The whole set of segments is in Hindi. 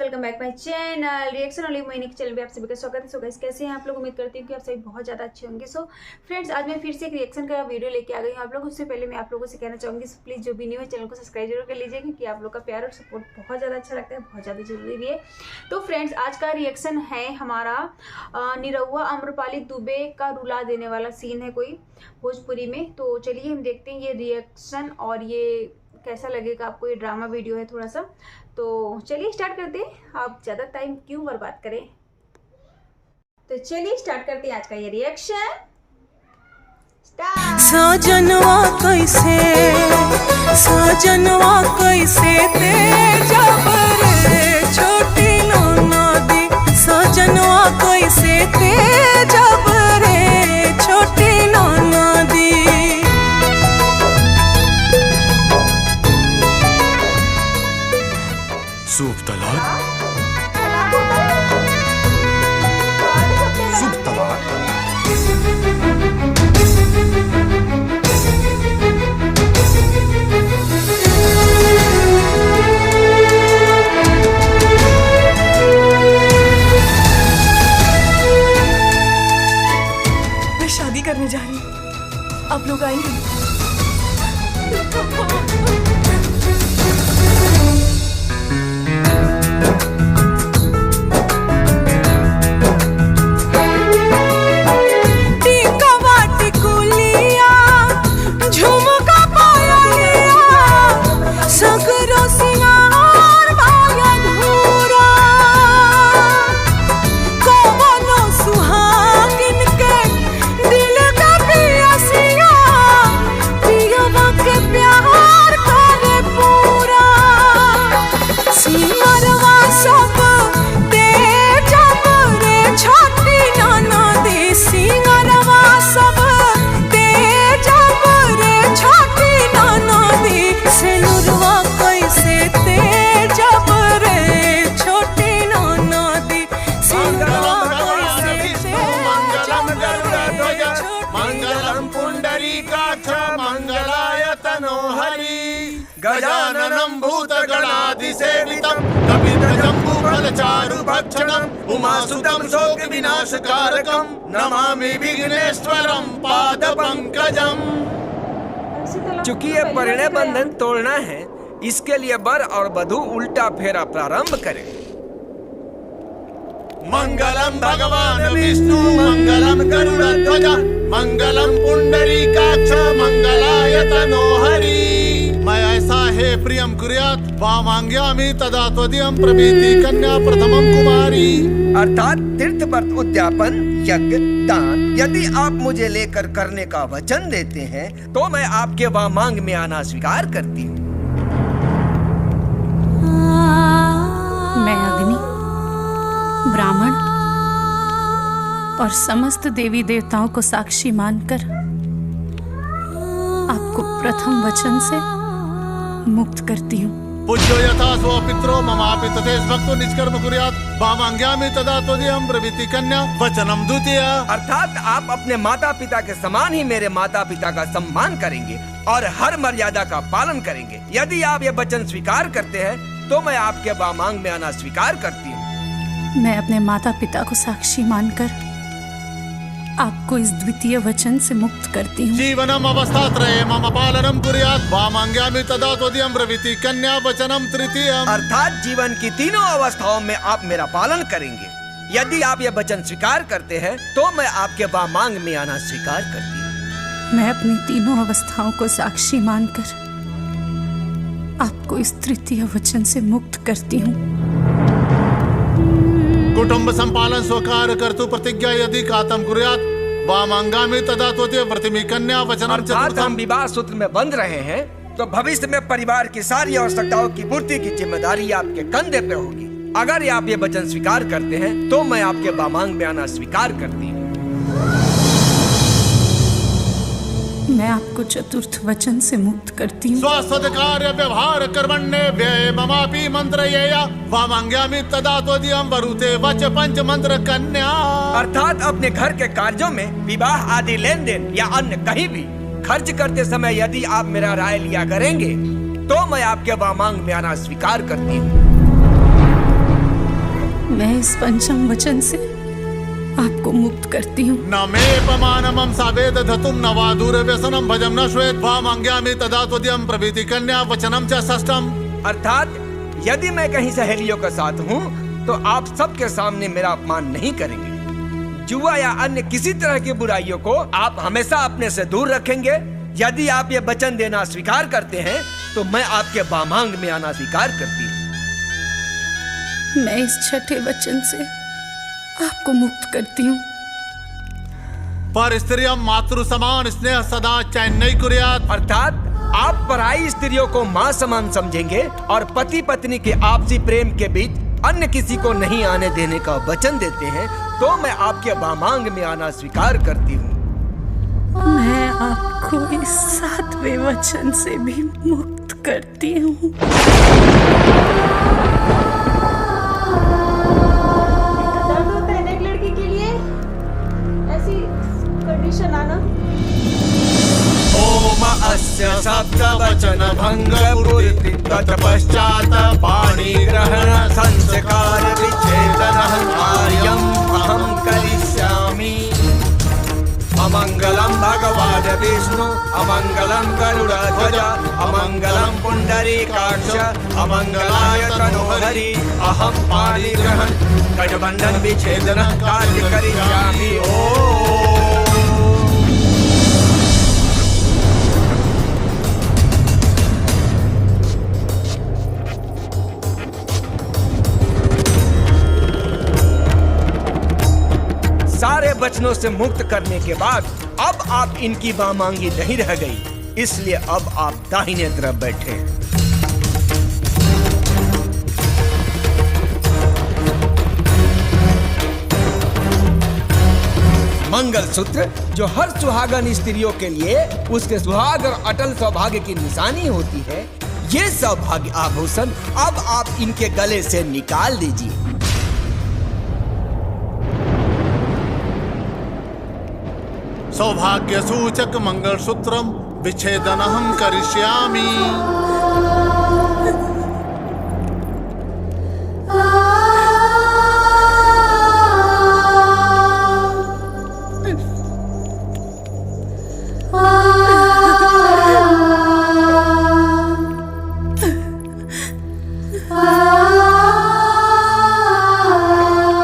Welcome back my channel reaction only Mohini के चैनल पे आप सभी का स्वागत है। सो गाइस कैसे हैं आप लोग? उम्मीद करती हूँ कि आप सभी बहुत ज़्यादा अच्छे होंगे। सो फ्रेंड्स, आज मैं फिर से एक रिएक्शन का वीडियो लेके आ गई हूँ आप लोग। उससे पहले मैं आप लोगों से कहना चाहूँगी प्लीज़ जो भी न्यू है चैनल को सब्सक्राइब जरूर कर लीजिए, क्योंकि आप लोग का प्यार और सपोर्ट बहुत ज़्यादा अच्छा लगता है, बहुत ज़्यादा जरूरी भी है। तो फ्रेंड्स, आज का रिएक्शन है हमारा निरहुआ आम्रपाली दुबे का रुला देने वाला सीन है कोई भोजपुरी में। तो चलिए हम देखते हैं ये रिएक्शन और ये कैसा लगेगा आपको। ये ड्रामा वीडियो है थोड़ा सा, तो चलिए स्टार्ट करते हैं। आप ज़्यादा टाइम क्यों बर्बाद करें, तो चलिए स्टार्ट करते हैं आज का ये रिएक्शन। सजनवा कैसे ते जब रे छोटी नदी, सजनवा कैसे ते जब रे छोटी नदी। सूप तलाक, सूप तलाक। मैं शादी करने जा रही हूँ, आप लोग आएंगे? गजाननं भूतगणाधिसेवितं कपितजम्बूफलचारुभक्षणं उमासुतं शोकविनाशकारकं नमामि विघ्नेश्वरं पादपंकजम्। चूंकि ये परिणय बंधन तोड़ना है, इसके लिए वर और वधू उल्टा फेरा प्रारंभ करें। मंगलम भगवान विष्णु मंगलम गरुड़ध्वज मंगलम पुंडरीकाक्ष मंगलाय तनोहरि। मैं ऐसा है प्रियम कुर्यात् वामांग्यामि तदा त्वदीयं प्रभृति कन्या प्रथमं कुमारी। अर्थात तीर्थ व्रत, उद्यापन, यज्ञ, दान यदि आप मुझे लेकर करने का वचन देते हैं तो मैं आपके वामांग में आना स्वीकार करती हूँ। मैं अग्नि, ब्राह्मण और समस्त देवी देवताओं को साक्षी मानकर आपको प्रथम वचन से मुक्त करती हूँ। पूज्यो यथा स्व पित्रो ममापि तथेष भक्तो निष्कर्म कुर्यात् वामांग्यामि तदा त्वदीयं प्रभृति कन्या वचनम द्वितीय। अर्थात आप अपने माता पिता के समान ही मेरे माता पिता का सम्मान करेंगे और हर मर्यादा का पालन करेंगे। यदि आप ये वचन स्वीकार करते हैं तो मैं आपके वामांग में आना स्वीकार करती हूँ। मैं अपने माता पिता को साक्षी मानकर आपको इस द्वितीय वचन से मुक्त करती हूँ। जीवनम अवस्थात्रये मम पालनम कुर्यात् वामांग्यामि तदा त्वदीयं प्रभृति कन्या वचनम तृतीयम्। अर्थात जीवन की तीनों अवस्थाओं में आप मेरा पालन करेंगे। यदि आप ये वचन स्वीकार करते हैं तो मैं आपके वामांग में आना स्वीकार करती हूँ। मैं अपनी तीनों अवस्थाओं को साक्षी मानकर आपको इस तृतीय वचन से मुक्त करती हूँ। कुटुंब संपालन स्वकार कर्तु प्रतिज्ञा यदि कातम कुर्यात् वामांगामि तदा त्वदीय प्रथमी कन्या वचनम अर्थात चतुर्थम। हम विवाह सूत्र में बंध रहे हैं तो भविष्य में परिवार की सारी आवश्यकताओं की पूर्ति की जिम्मेदारी आपके कंधे पे होगी। अगर आप ये वचन स्वीकार करते हैं तो मैं आपके वामांग में आना स्वीकार करती हूँ। मैं आपको चतुर्थ वचन से मुक्त करती हूँ। स्वसद कार्य व्यवहार कर्मण्ये व्यय ममापि मंत्रयेया वामांग्यामि तदा त्वदीयं वरुते वच पंच मंत्र कन्या। अर्थात अपने घर के कार्यों में विवाह आदि लेन देन या अन्य कहीं भी खर्च करते समय यदि आप मेरा राय लिया करेंगे तो मैं आपके वामांग में आना स्वीकार करती हूँ। इस पंचम वचन से आपको मुक्त करती हूँ। न मे पमानमं सावेद धतुम न वा दूर व्यसनम भजम न श्वेत भाम अंग्यामि तदा त्वद्यम प्रभृति कन्या वचनम च षष्ठम। अर्थात यदि मैं कहीं सहेलियों के साथ हूँ तो आप सबके सामने मेरा अपमान नहीं करेंगे। जुआ या अन्य किसी तरह की बुराइयों को आप हमेशा अपने से दूर रखेंगे। यदि आप ये वचन देना स्वीकार करते हैं तो मैं आपके वामांग में आना स्वीकार करती हूँ। मैं इस छठे वचन से आपको मुक्त करती हूँ। पर स्त्रियम मातृ समान स्नेह सदा चैन्नई कुर्यात्। अर्थात आप पराई स्त्रियों को माँ समान समझेंगे और पति पत्नी के आपसी प्रेम के बीच अन्य किसी को नहीं आने देने का वचन देते हैं तो मैं आपके वामांग में आना स्वीकार करती हूँ। मैं आपको इस सातवें वचन से भी मुक्त करती हूँ। दर्द होता है ना एक लड़की के लिए, ऐसी कंडीशन आना। ओम अस्य शब्द वचन भंग पूर्ति तत्पश्चात् पाणि ग्रहण संस्कार विच्छेदन कार्यम् अहं करिष्यामि। अमंगलम भगवान् विष्णु अमंगलम गरुड़ध्वज अमंगलम पुंडरीकाक्ष अमंगलाय तनोहरि अहं पाणि ग्रहण कटबंधन विच्छेदन कार्य करिष्यामि। ओम। सारे वचनों से मुक्त करने के बाद अब आप इनकी वामांगी नहीं रह गई, इसलिए अब आप दाहिने तरफ बैठे। मंगलसूत्र जो हर सुहागन स्त्रियों के लिए उसके सुहाग और अटल सौभाग्य की निशानी होती है, ये सौभाग्य आभूषण अब आप इनके गले से निकाल दीजिए। सौभाग्य सूचक मंगलसूत्रम विच्छेदनहं करिष्यामि।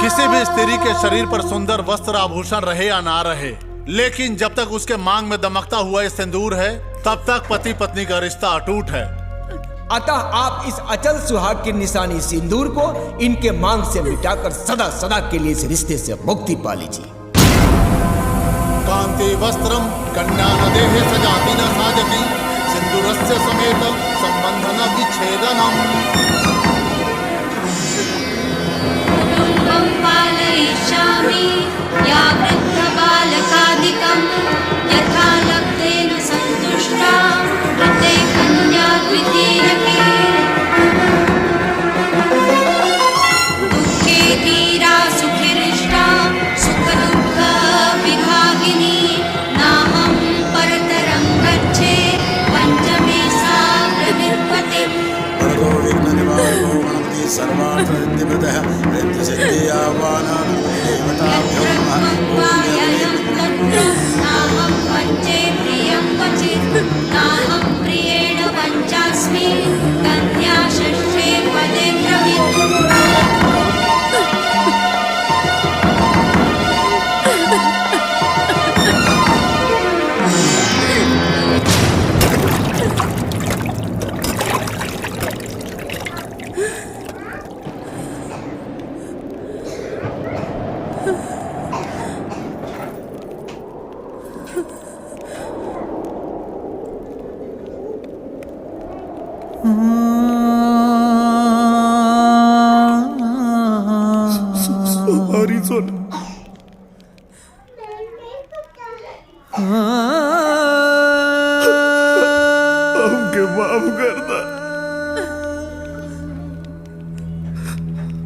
किसी भी स्त्री के शरीर पर सुंदर वस्त्र आभूषण रहे या ना रहे, लेकिन जब तक उसके मांग में दमकता हुआ ये सिंदूर है तब तक पति पत्नी का रिश्ता अटूट है। अतः आप इस अचल सुहाग की निशानी सिंदूर को इनके मांग से मिटाकर सदा सदा के लिए इस रिश्ते से मुक्ति पा लीजिए। कांति वस्त्रम कन्या नदेः सजाति न साजति सिंदूरस्य समेत संबंधन विच्छेदनम्। पालयिष्यामि या वृद्धबालकादिकं यथा लब्धेन सन्तुष्टा वृद्धे कन्या द्वितीयके। दुःखे धीरा सुखिरिष्टा सुखदुःख विभागिनी नाहं परतरं गच्छे पञ्चमे सा प्रनिर्पते। नाहं वञ्चे प्रियं वचित् नाहं प्रियेण वञ्चास्मि कन्या षष्ठे पदे ब्रवीत्। हमके माफ करना।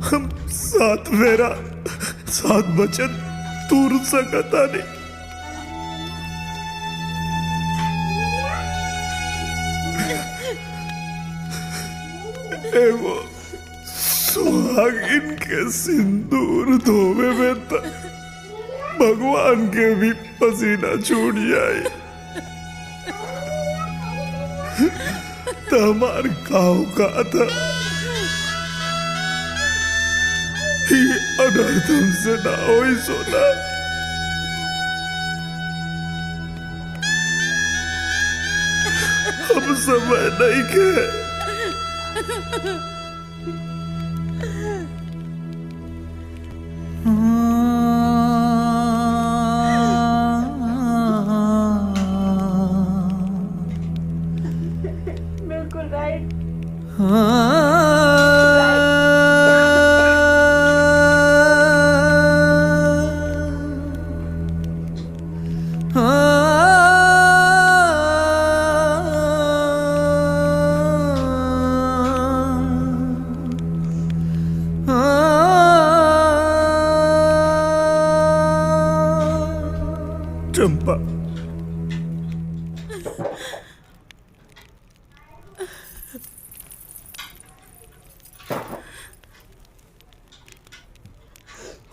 हम सात वचन तूर सकता नहीं। एवो सुहाग सुहागिन के सिंदूर धोवे में तक भगवान के भी पसीना छूट जाए तो हमार काऊ का था ये अनर्थ हमसे ना हो सोना। हम समय नहीं के बिल्कुल राइट। चंपा,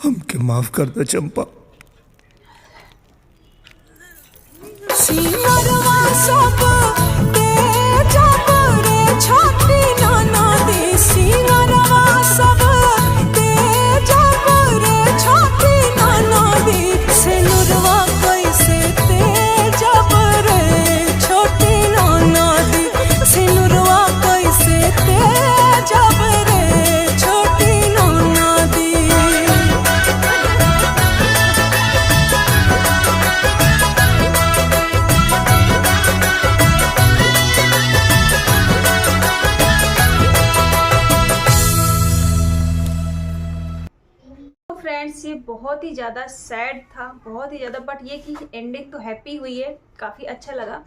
हमके माफ कर दे चंपा। सीमरवा सब दे जब रे छाती नाना दे सीमरवा सब दे जब रे छाती नाना दे सिनुरवा कैसे ते जब रे छोटी नाना दे सिनुरवा कैसे ते जब रे छोटी नाना दे। फ्रेंड्स ये बहुत ही ज़्यादा सैड था, बहुत ही ज़्यादा, बट ये कि एंडिंग तो हैप्पी हुई है, काफ़ी अच्छा लगा।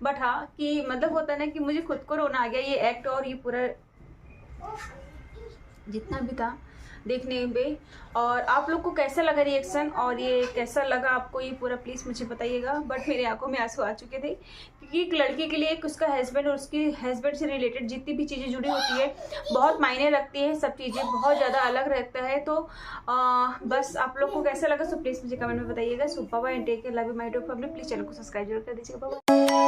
बट हाँ कि मतलब होता है ना कि मुझे खुद को रोना आ गया ये एक्ट और ये पूरा जितना भी था देखने में। और आप लोग को कैसा लगा रिएक्शन और ये कैसा लगा आपको ये पूरा, प्लीज़ मुझे बताइएगा। बट मेरे आंखों में आंसू आ चुके थे क्योंकि एक लड़की के लिए एक उसका हस्बैंड और उसकी हस्बैंड से रिलेटेड जितनी भी चीज़ें जुड़ी होती है बहुत मायने रखती है, सब चीज़ें बहुत ज़्यादा अलग रहता है। तो बस आप लोग को कैसा लगा सो प्लीज़ मुझे कमेंट में बताइएगा। So bye and take care, love you my dear family. Please channel को सब्सक्राइब जरूर कर दीजिएगा। बाय।